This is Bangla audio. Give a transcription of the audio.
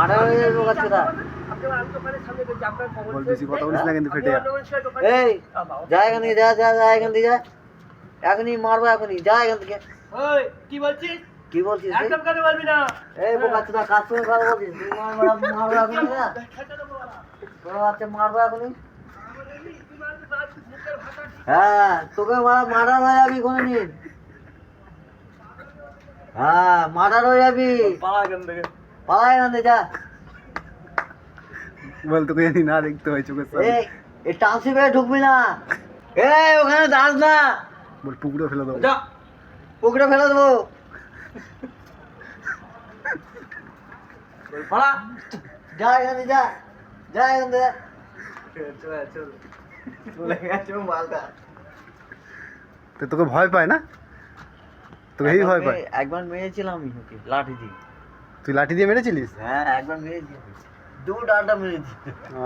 মারা হয়ে যাবে বাচ্চাটা। বল বেশি কথা বলিস না কিন্তু ফেটে যা। এই যা এখান থেকে, যা যা যা এখান থেকে, যা এখনই মারবো, এখনই যা এখান থেকে। ওই কি বলছিস? কি বলছিস তুই? একদম কথা বলবি না। এই বাচ্চাটা কাজ করে কথা বলছিস তুই? মারবো এখনই, না তোর বাচ্চা মারবো এখনই। হ্যাঁ তোকে মার্ডার হয়ে যাবি কোনদিন। হ্যাঁ মার্ডার হয়ে যাবি। পালা এখান থেকে। পালা এখান থেকে, যা। বল তোকে জানি না দেখতে হয় চোখের সামনে। এই টাউনশিপে ঢুকবি না। এই ওখানে দাস না, বল পুকুরে ফেলে দেবো। যা। পুকুরে ফেলে দেবো। পালা। যা এখান থেকে, যা যা এখান থেকে। চলে গেছে মালটা। তো তোকে ভয় পায় না? তোকে এই ভয় পায়? একবার মেরেছিলাম আমি ওকে লাঠি দিয়ে। তুই লাঠি দিয়ে মেরেছিলিস? হ্যাঁ একবার মেরেছি, দু ডান্ডা মেরেছি। ও